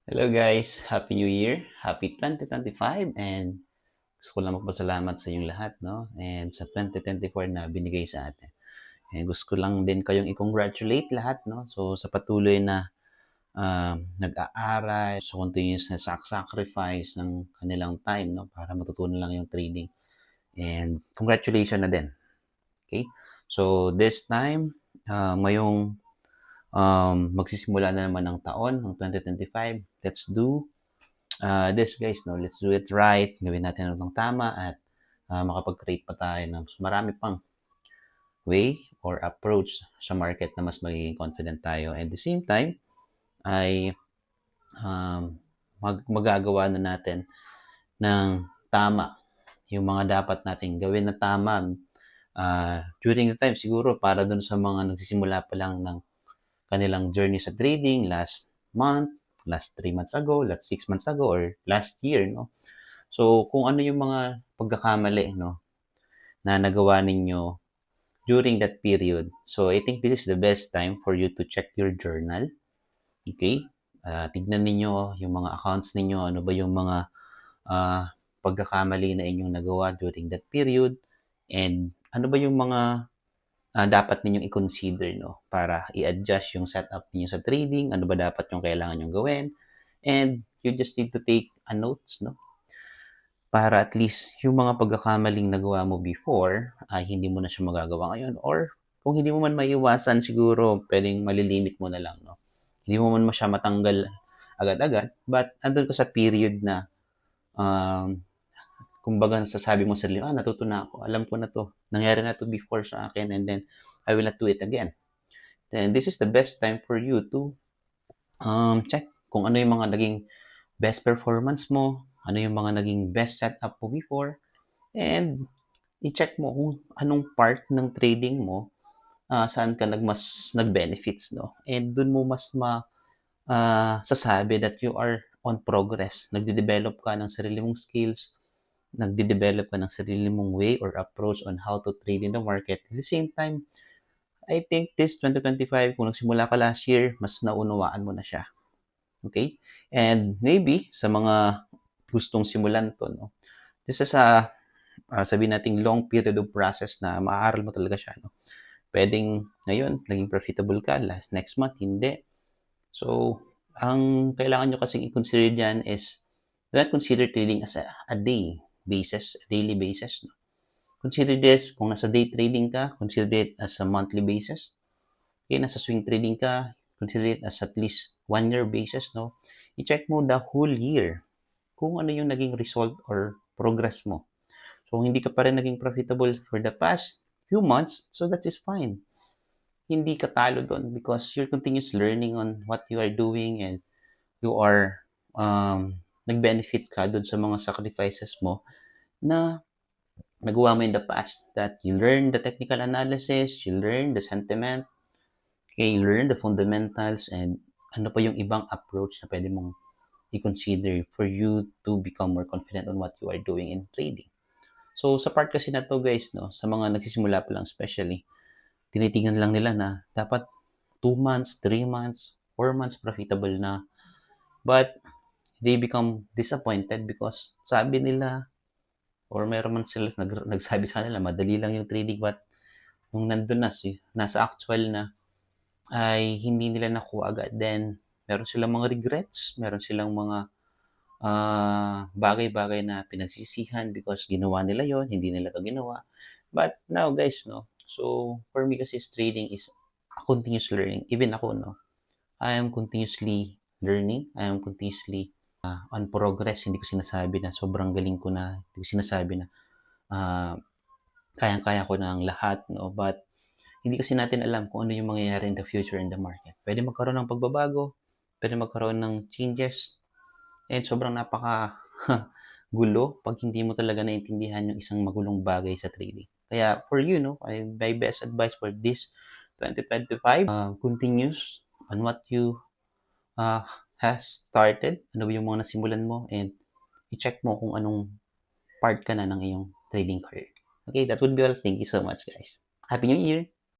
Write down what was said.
Hello guys, Happy New Year, Happy 2025 and gusto ko lang magpasalamat sa inyong lahat, no? And sa 2024 na binigay sa atin. And gusto ko lang din kayong i-congratulate lahat, no? So sa patuloy na nag-aaral, so continuous na sacrifice ng kanilang time, no? Para matutunan lang yung trading. And congratulations na din. Okay? So this time, ngayong magsisimula na naman ng taon, ng 2025, let's do this guys, no, let's do it right, gawin natin ng tama at makapag-create pa tayo ng marami pang way or approach sa market na mas magiging confident tayo. And at the same time, ay magagawa na natin ng tama yung mga dapat nating gawin na tama during the time siguro para dun sa mga nagsisimula pa lang ng kanilang journey sa trading last month, last 3 months ago, last 6 months ago, or last year, no? So, kung ano yung mga pagkakamali, no, na nagawa ninyo during that period. So, I think this is the best time for you to check your journal. Okay? Tignan ninyo yung mga accounts ninyo, ano ba yung mga pagkakamali na inyong nagawa during that period, and ano ba yung mga dapat ninyong i-consider, no, para i-adjust yung setup niyo sa trading, ano ba dapat yung kailangan nyong gawin, and you just need to take a notes, no, para at least yung mga pagkakamaling nagawa mo before ay hindi mo na siya magagawa ngayon, or kung hindi mo man maiwasan siguro pwedeng malilimit mo na lang, no. Hindi mo man siya matanggal agad-agad, but andun ka sa period na um, kumbaga nasasabi mo sa sarili, natuto na ako, alam ko na to, nangyari na to before sa akin, and then I will not do it again. Then this is the best time for you to check kung ano yung mga naging best performance mo, ano yung mga naging best setup mo before, and i-check mo kung anong part ng trading mo, saan ka mas nag-benefits, no? And dun mo mas sasabi that you are on progress. Nagde-develop ka ng sarili mong skills, nagde-develop ka ng sarili mong way or approach on how to trade in the market. At the same time, I think this 2025, kung nagsimula ka last year, mas naunawaan mo na siya. Okay? And maybe sa mga gustong simulan to, no? This is sabihin nating long period of process na maaaral mo talaga siya, no? Pwedeng ngayon, naging profitable ka, next month, hindi. So, ang kailangan nyo kasing i-consider dyan is, do not consider trading as a day basis, a daily basis, no? Consider this, kung nasa day trading ka, consider it as a monthly basis. Okay, nasa swing trading ka, consider it as at least 1 year basis, no? I-check mo the whole year kung ano yung naging result or progress mo. So, hindi ka pa rin naging profitable for the past few months, so that is fine. Hindi ka talo doon because you're continuous learning on what you are doing, and you are nag-benefit ka doon sa mga sacrifices mo na nagawa mo in the past, that you learn the technical analysis, you learn the sentiment, okay, you learn the fundamentals, and ano pa yung ibang approach na pwede mong i-consider for you to become more confident on what you are doing in trading. So, sa part kasi na to guys, no, sa mga nagsisimula pa lang especially, tinitingnan lang nila na dapat 2 months, 3 months, 4 months profitable na. But they become disappointed because sabi nila, or meron man sila nagsabi sa kanila, madali lang yung trading, but nung nandun na, nasa actual na, ay hindi nila nakuha agad. Then, meron silang mga regrets, meron silang mga bagay-bagay na pinagsisihan because ginawa nila yon, hindi nila to ginawa. But now guys, no, so for me kasi trading is a continuous learning. Even ako, no, I am continuously learning, I am continuously on progress. Hindi ko sinasabi na sobrang galing ko na, hindi ko sinasabi na kayang-kaya ko na ang lahat, no, but hindi kasi natin alam kung ano yung mangyayari in the future in the market. Pwede magkaroon ng pagbabago, pwede magkaroon ng changes, and sobrang napaka gulo pag hindi mo talaga naintindihan yung isang magulong bagay sa trading. Kaya for you, no, my best advice for this 2025, continuous on what you has started, ano yung mga nasimulan mo, and i-check mo kung anong part ka na ng iyong trading career. Okay, that would be all. Thank you so much, guys. Happy New Year!